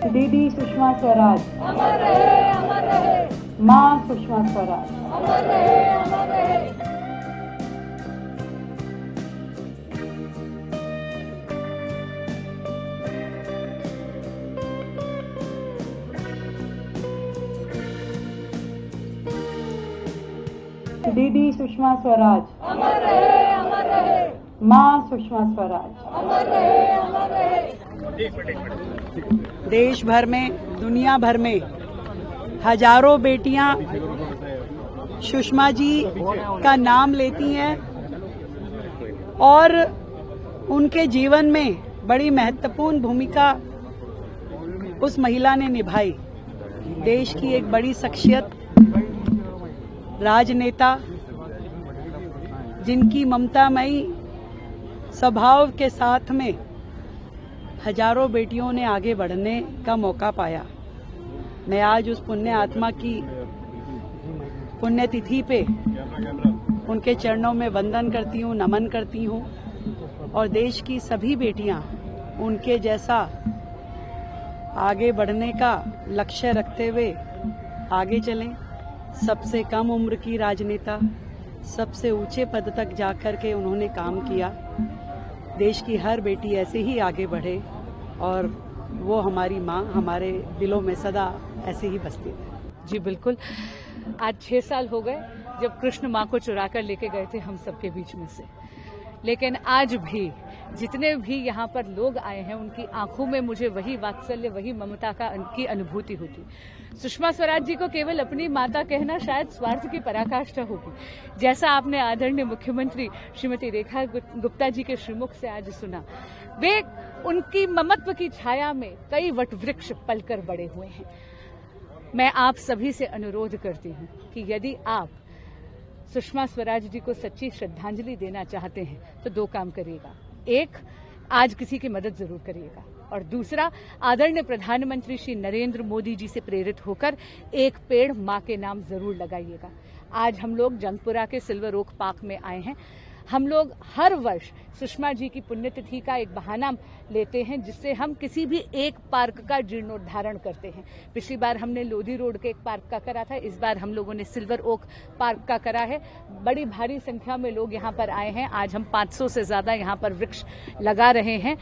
दीदी सुषमा स्वराज अमर रहे, अमर रहे। माँ सुषमा स्वराज अमर रहे, अमर रहे। दीदी सुषमा स्वराज अमर रहे, अमर रहे। माँ सुषमा स्वराज अमर रहे, अमर रहे। देश भर में, दुनिया भर में हजारों बेटियां सुषमा जी का नाम लेती हैं और उनके जीवन में बड़ी महत्वपूर्ण भूमिका उस महिला ने निभाई। देश की एक बड़ी शख्सियत, राजनेता, जिनकी ममतामयी स्वभाव के साथ में हजारों बेटियों ने आगे बढ़ने का मौका पाया। मैं आज उस पुण्य आत्मा की पुण्यतिथि पे उनके चरणों में वंदन करती हूँ, नमन करती हूँ और देश की सभी बेटियां उनके जैसा आगे बढ़ने का लक्ष्य रखते हुए आगे चलें। सबसे कम उम्र की राजनेता, सबसे ऊंचे पद तक जाकर के उन्होंने काम किया। देश की हर बेटी ऐसे ही आगे बढ़े और वो हमारी माँ हमारे दिलों में सदा ऐसे ही बसती है। जी बिल्कुल। आज 6 साल हो गए जब कृष्ण माँ को चुरा कर लेके गए थे हम सबके बीच में से, लेकिन आज भी जितने भी यहाँ पर लोग आए हैं उनकी आंखों में मुझे वही वात्सल्य, वही ममता की अनुभूति होती। सुषमा स्वराज जी को केवल अपनी माता कहना शायद स्वार्थ की पराकाष्ठा होगी। जैसा आपने आदरणीय मुख्यमंत्री श्रीमती रेखा गुप्ता जी के श्रीमुख से आज सुना, वे उनकी ममत्व की छाया में कई वटवृक्ष पलकर बड़े हुए हैं। मैं आप सभी से अनुरोध करती हूँ कि यदि आप सुषमा स्वराज जी को सच्ची श्रद्धांजलि देना चाहते हैं तो 2 काम करिएगा। एक, आज किसी की मदद जरूर करिएगा और दूसरा, आदरणीय प्रधानमंत्री श्री नरेंद्र मोदी जी से प्रेरित होकर एक पेड़ मां के नाम जरूर लगाइएगा। आज हम लोग जंगपुरा के सिल्वर ओक पार्क में आए हैं। हम लोग हर वर्ष सुषमा जी की पुण्यतिथि का एक बहाना लेते हैं जिससे हम किसी भी एक पार्क का जीर्णोद्धारण करते हैं। पिछली बार हमने लोधी रोड के एक पार्क का करा था, इस बार हम लोगों ने सिल्वर ओक पार्क का करा है। बड़ी भारी संख्या में लोग यहाँ पर आए हैं। आज हम 500 से ज्यादा यहाँ पर वृक्ष लगा रहे हैं।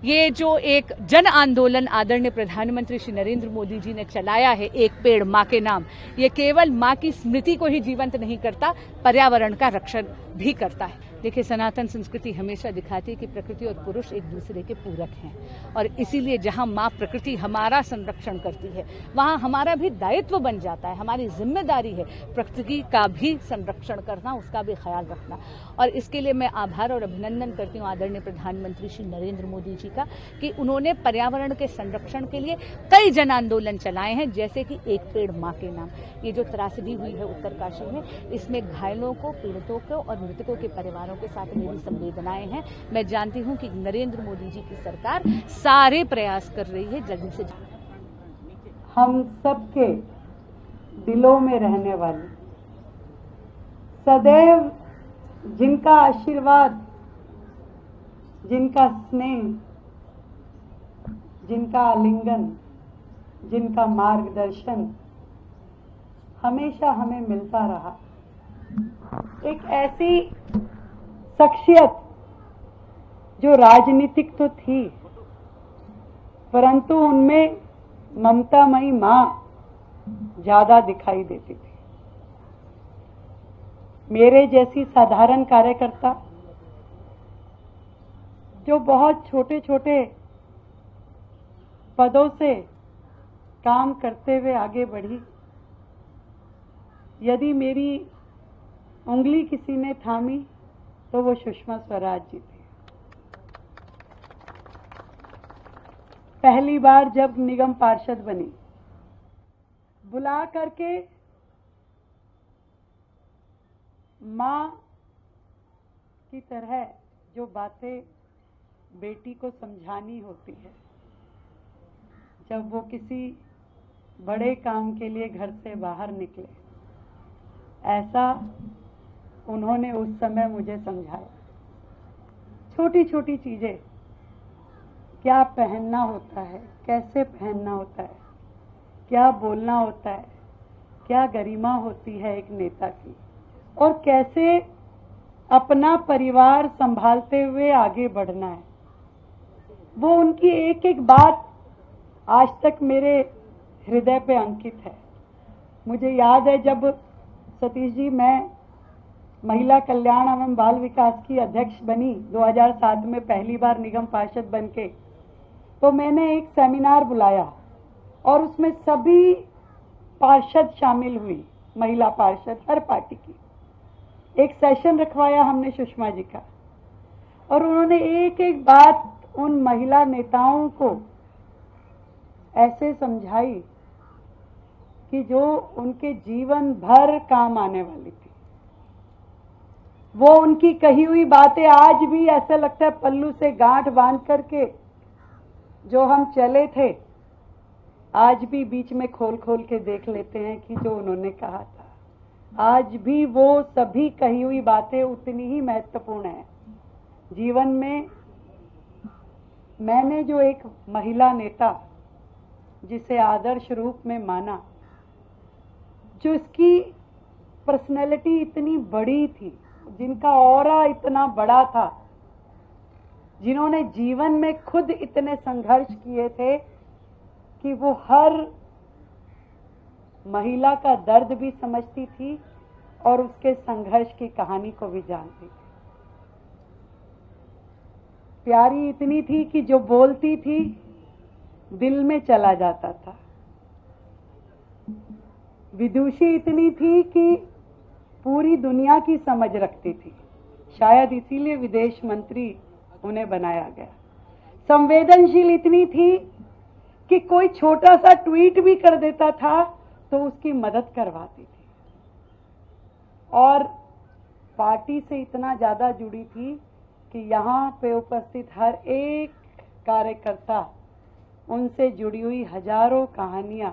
ये जो एक जन आंदोलन आदरणीय प्रधानमंत्री श्री नरेंद्र मोदी जी ने चलाया है, एक पेड़ मां के नाम, ये केवल मां की स्मृति को ही जीवंत नहीं करता, पर्यावरण का रक्षण भी करता है। देखिए, सनातन संस्कृति हमेशा दिखाती है कि प्रकृति और पुरुष एक दूसरे के पूरक हैं और इसीलिए जहां मां प्रकृति हमारा संरक्षण करती है वहां हमारा भी दायित्व बन जाता है, हमारी जिम्मेदारी है प्रकृति का भी संरक्षण करना, उसका भी ख्याल रखना। और इसके लिए मैं आभार और अभिनंदन करती हूँ आदरणीय प्रधानमंत्री श्री नरेंद्र मोदी जी का कि उन्होंने पर्यावरण के संरक्षण के लिए कई जन आंदोलन चलाए हैं, जैसे कि एक पेड़ मां के नाम। ये जो त्रासदी हुई है उत्तरकाशी में, इसमें घायलों को, पीड़ितों को और मृतकों के परिवारों के साथ मेरी संवेदनाएं हैं। मैं जानती हूं कि नरेंद्र मोदी जी की सरकार सारे प्रयास कर रही है जल्दी से। हम सबके दिलों में रहने वाली, सदैव जिनका आशीर्वाद, जिनका स्नेह, जिनका आलिंगन, जिनका मार्गदर्शन हमेशा हमें मिलता रहा। एक ऐसी शख्सियत जो राजनीतिक तो थी परंतु उनमें ममतामयी मां ज्यादा दिखाई देती थी। मेरे जैसी साधारण कार्यकर्ता जो बहुत छोटे छोटे पदों से काम करते हुए आगे बढ़ी, यदि मेरी उंगली किसी ने थामी तो वो सुषमा स्वराज जी थी। पहली बार जब निगम पार्षद बनी, बुला करके मां की तरह जो बातें बेटी को समझानी होती है, जब वो किसी बड़े काम के लिए घर से बाहर निकले, ऐसा उन्होंने उस समय मुझे समझाया। छोटी छोटी चीजें क्या पहनना होता है, कैसे पहनना होता है, क्या बोलना होता है, क्या गरिमा होती है एक नेता की, और कैसे अपना परिवार संभालते हुए आगे बढ़ना है। वो उनकी एक एक बात आज तक मेरे हृदय पे अंकित है। मुझे याद है जब सतीश जी मैं महिला कल्याण एवं बाल विकास की अध्यक्ष बनी 2007 में पहली बार निगम पार्षद बनके, तो मैंने एक सेमिनार बुलाया और उसमें सभी पार्षद शामिल हुई, महिला पार्षद हर पार्टी की। एक सेशन रखवाया हमने सुषमा जी का, और उन्होंने एक एक बात उन महिला नेताओं को ऐसे समझाई कि जो उनके जीवन भर काम आने वाली थी। वो उनकी कही हुई बातें आज भी ऐसा लगता है पल्लू से गांठ बांध करके जो हम चले थे, आज भी बीच में खोल खोल के देख लेते हैं कि जो उन्होंने कहा था। आज भी वो सभी कही हुई बातें उतनी ही महत्वपूर्ण है जीवन में। मैंने जो एक महिला नेता जिसे आदर्श रूप में माना, जो इसकी पर्सनैलिटी इतनी बड़ी थी, जिनका ऑरा इतना बड़ा था, जिन्होंने जीवन में खुद इतने संघर्ष किए थे कि वो हर महिला का दर्द भी समझती थी और उसके संघर्ष की कहानी को भी जानती थी। प्यारी इतनी थी कि जो बोलती थी दिल में चला जाता था। विदुषी इतनी थी कि पूरी दुनिया की समझ रखती थी, शायद इसीलिए विदेश मंत्री उन्हें बनाया गया। संवेदनशील इतनी थी कि कोई छोटा सा ट्वीट भी कर देता था तो उसकी मदद करवाती थी, और पार्टी से इतना ज्यादा जुड़ी थी कि यहाँ पे उपस्थित हर एक कार्यकर्ता उनसे जुड़ी हुई हजारों कहानियां,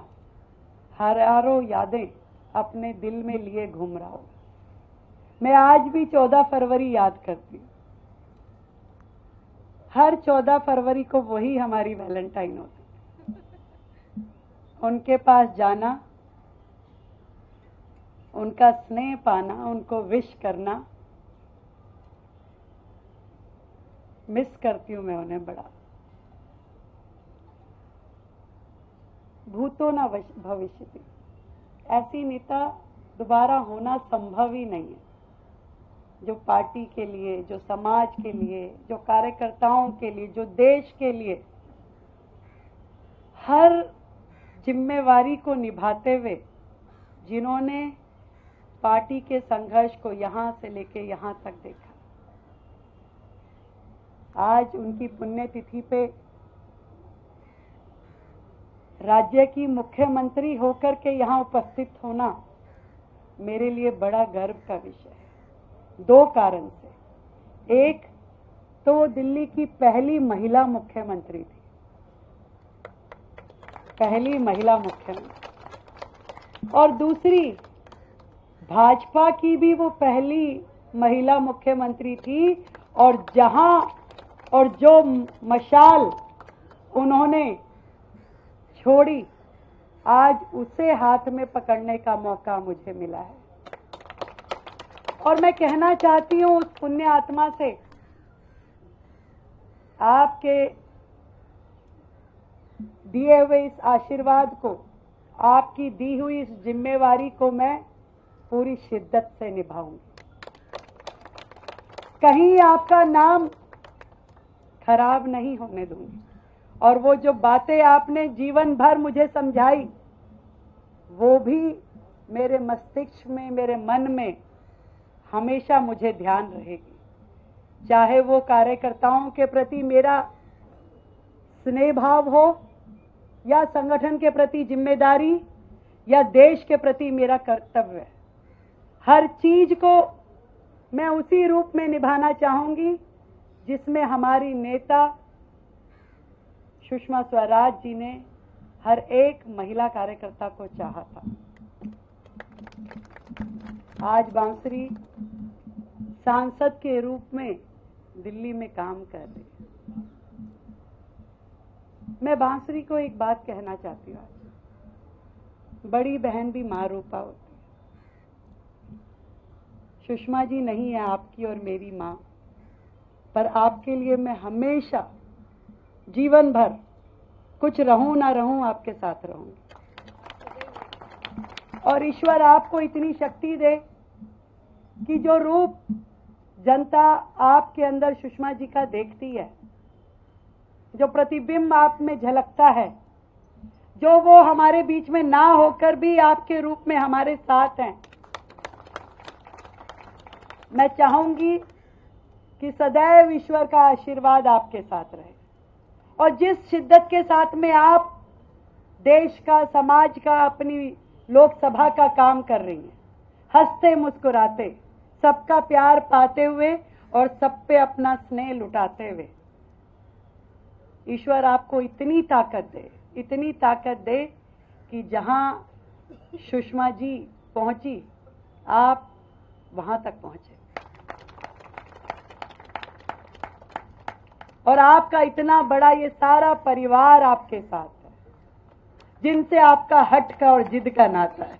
हजारों यादें अपने दिल में लिए घूम रहा हूं। मैं आज भी 14 फरवरी याद करती हूँ। हर 14 फरवरी को वही हमारी वैलेंटाइन होती, उनके पास जाना, उनका स्नेह पाना, उनको विश करना। मिस करती हूँ मैं उन्हें बड़ा। भूतो न भविष्यति, ऐसी नेता दोबारा होना संभव ही नहीं है, जो पार्टी के लिए, जो समाज के लिए, जो कार्यकर्ताओं के लिए, जो देश के लिए हर जिम्मेवारी को निभाते हुए, जिन्होंने पार्टी के संघर्ष को यहां से लेके यहां तक देखा। आज उनकी पुण्यतिथि पे राज्य की मुख्यमंत्री होकर के यहां उपस्थित होना मेरे लिए बड़ा गर्व का विषय है, दो कारण से। एक तो वो दिल्ली की पहली महिला मुख्यमंत्री थी, पहली महिला मुख्यमंत्री, और दूसरी भाजपा की भी वो पहली महिला मुख्यमंत्री थी, और जहां और जो मशाल उन्होंने छोड़ी, आज उसे हाथ में पकड़ने का मौका मुझे मिला है। और मैं कहना चाहती हूं उस पुण्य आत्मा से, आपके दिए हुए इस आशीर्वाद को, आपकी दी हुई इस जिम्मेवारी को मैं पूरी शिद्दत से निभाऊंगी। कहीं आपका नाम खराब नहीं होने दूंगी, और वो जो बातें आपने जीवन भर मुझे समझाई, वो भी मेरे मस्तिष्क में, मेरे मन में हमेशा मुझे ध्यान रहेगी। चाहे वो कार्यकर्ताओं के प्रति मेरा स्नेह भाव हो, या संगठन के प्रति जिम्मेदारी, या देश के प्रति मेरा कर्तव्य, हर चीज को मैं उसी रूप में निभाना चाहूंगी जिसमें हमारी नेता सुषमा स्वराज जी ने हर एक महिला कार्यकर्ता को चाहा था। आज बांसुरी सांसद के रूप में दिल्ली में काम कर रही है। मैं बांसुरी को एक बात कहना चाहती हूँ आज, बड़ी बहन भी माँ रूपा होती है। सुषमा जी नहीं है आपकी और मेरी माँ, पर आपके लिए मैं हमेशा जीवन भर कुछ रहूं ना रहूं आपके साथ रहूंगी। और ईश्वर आपको इतनी शक्ति दे कि जो रूप जनता आपके अंदर सुषमा जी का देखती है, जो प्रतिबिंब आप में झलकता है, जो वो हमारे बीच में ना होकर भी आपके रूप में हमारे साथ हैं, मैं चाहूंगी कि सदैव ईश्वर का आशीर्वाद आपके साथ रहे। और जिस शिद्दत के साथ में आप देश का, समाज का, अपनी लोकसभा का काम कर रही हैं, हंसते मुस्कुराते, सबका प्यार पाते हुए और सब पे अपना स्नेह लुटाते हुए, ईश्वर आपको इतनी ताकत दे कि जहां सुषमा जी पहुंची आप वहां तक पहुंचे। और आपका इतना बड़ा ये सारा परिवार आपके साथ है, जिनसे आपका हट का और जिद का नाता है।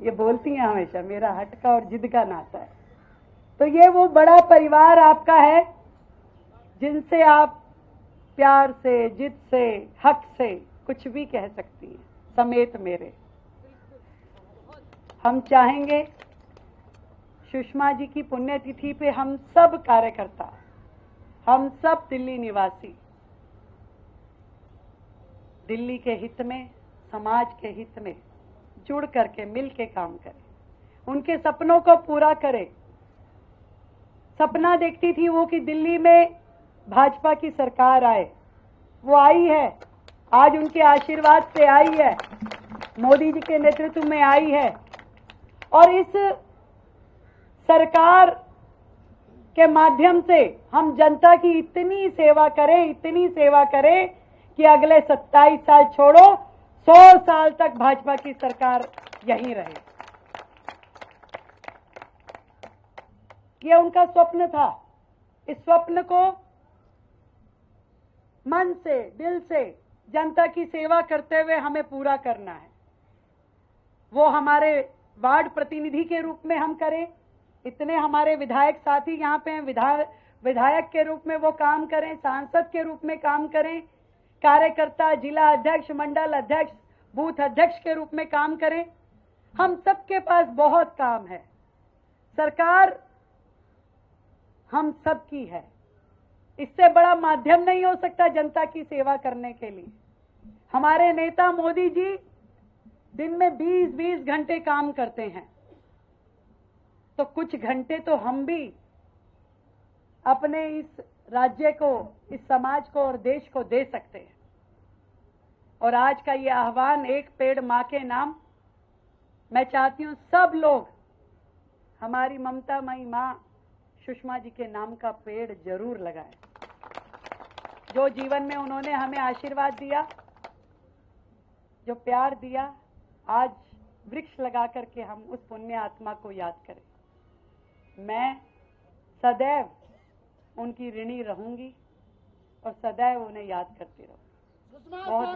ये बोलती हैं हमेशा, मेरा हट का और जिद का नाता है। तो ये वो बड़ा परिवार आपका है जिनसे आप प्यार से, जिद से, हक से कुछ भी कह सकती हैं, समेत मेरे। हम चाहेंगे सुषमा जी की पुण्यतिथि पे हम सब कार्यकर्ता, हम सब दिल्ली निवासी दिल्ली के हित में, समाज के हित में जुड़ करके मिल के काम करें, उनके सपनों को पूरा करें। सपना देखती थी वो कि दिल्ली में भाजपा की सरकार आए, वो आई है, आज उनके आशीर्वाद से आई है, मोदी जी के नेतृत्व में आई है। और इस सरकार के माध्यम से हम जनता की इतनी सेवा करें कि अगले 27 साल छोड़ो 100 साल तक भाजपा की सरकार यहीं रहे। ये उनका स्वप्न था। इस स्वप्न को मन से, दिल से जनता की सेवा करते हुए हमें पूरा करना है। वो हमारे वार्ड प्रतिनिधि के रूप में हम करें, इतने हमारे विधायक साथी यहाँ पे हैं, विधायक के रूप में वो काम करें, सांसद के रूप में काम करें, कार्यकर्ता, जिला अध्यक्ष, मंडल अध्यक्ष, बूथ अध्यक्ष के रूप में काम करें। हम सबके पास बहुत काम है। सरकार हम सब की है, इससे बड़ा माध्यम नहीं हो सकता जनता की सेवा करने के लिए। हमारे नेता मोदी जी दिन में 20-20 घंटे काम करते हैं, तो कुछ घंटे तो हम भी अपने इस राज्य को, इस समाज को और देश को दे सकते हैं। और आज का ये आह्वान, एक पेड़ मां के नाम, मैं चाहती हूं सब लोग हमारी ममतामयी मां सुषमा जी के नाम का पेड़ जरूर लगाएं। जो जीवन में उन्होंने हमें आशीर्वाद दिया, जो प्यार दिया, आज वृक्ष लगा करके हम उस पुण्य आत्मा को याद करें। मैं सदैव उनकी ऋणी रहूंगी और सदैव उन्हें याद करती रहूंगी। बहुत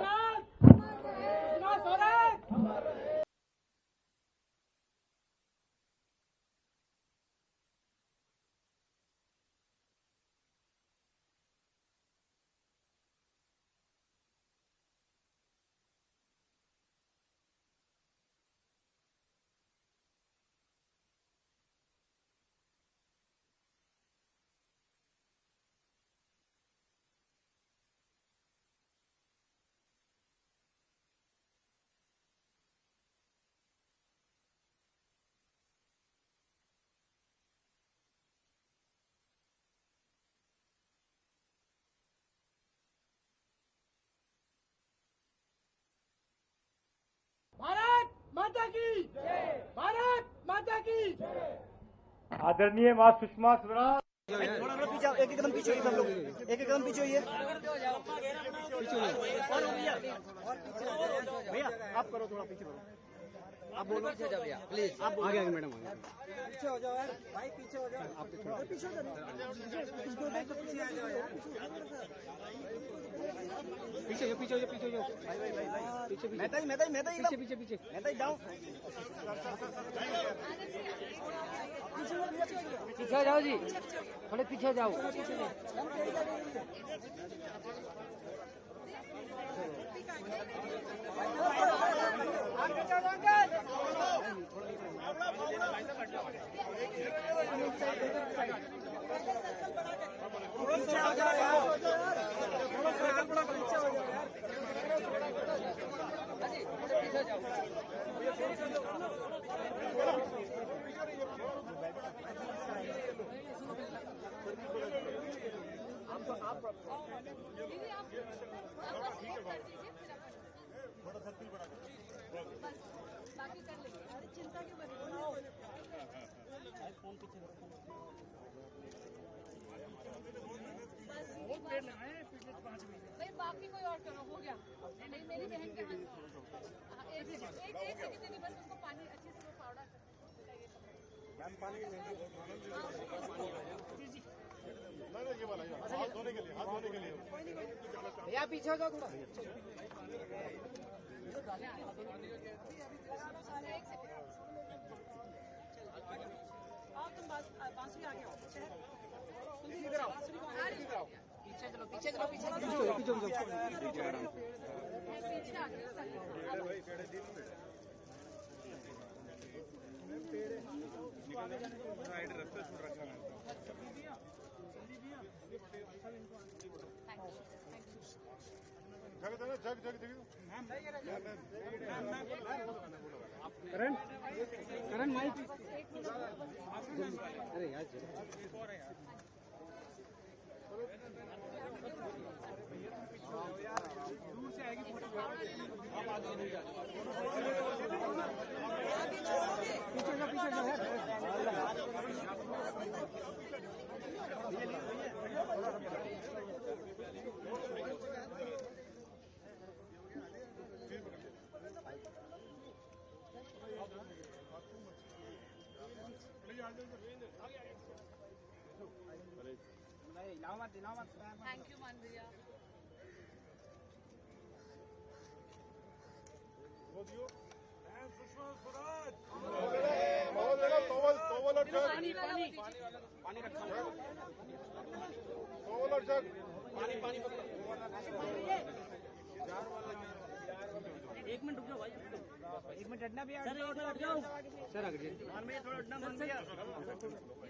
भारत माता की जय, भारत माता की जय। आदरणीय मां सुषमा स्वराज, थोड़ा पीछे, एक कदम पीछे होइए सब लोग, एक कदम पीछे होइए भैया, आप करो थोड़ा पीछे करो। आप बोलो पीछे जाओ भैया प्लीज। आप आगे आगे मैडम पीछे हो जाओ यार भाई, पीछे हो जाओ। आप पीछे हो पीछे आ जाओ यार। पीछे पीछे पीछे भाई भाई भाई पीछे पीछे पीछे पीछे जाओ। पीछे जाओ जी, थोड़े पीछे जाओ। पीछे हो जाओ यार, थोड़ा सा पीछे हो जाओ यार। पीछे जाओ। दीदी आप बस एक कर दीजिए, फिर थोड़ा सर्किल बना बाकी कर लेंगे। अरे चिंता क्यों कर रही हो? फोन पीछे भाई बाकी कोई और करो, हो गया। नहीं मेरी बहन के हाथ एक सेकंड दीदी, बस उनको पानी अच्छे से वो पाउडर मैम पानी ये वाला हाथ धोने के लिए, हाथ धोने के लिए। भैया पीछे हो जाओ थोड़ा। तुम बांसुरी आगे आओ, इधर आओ, इधर आओ। पीछे चलो, पीछे चलो, पीछे पीछे आ गए। साइड रास्ते छोड़ रखा है। जग जग जग जग जग करण करण माइक। अरे यार दूर से आएगी फोटो। पीछे का पीछे जो है थैंक यू मान भैया। सुषमा स्वराज बहुत जगह तोवल और जग, पानी रखा तोवल और जग। पानी एक मिनट रुक जाओ भाई, एक मिनट हटना भी। सर एक मिनट हट जाओ सर, आगे थोड़ा हटना।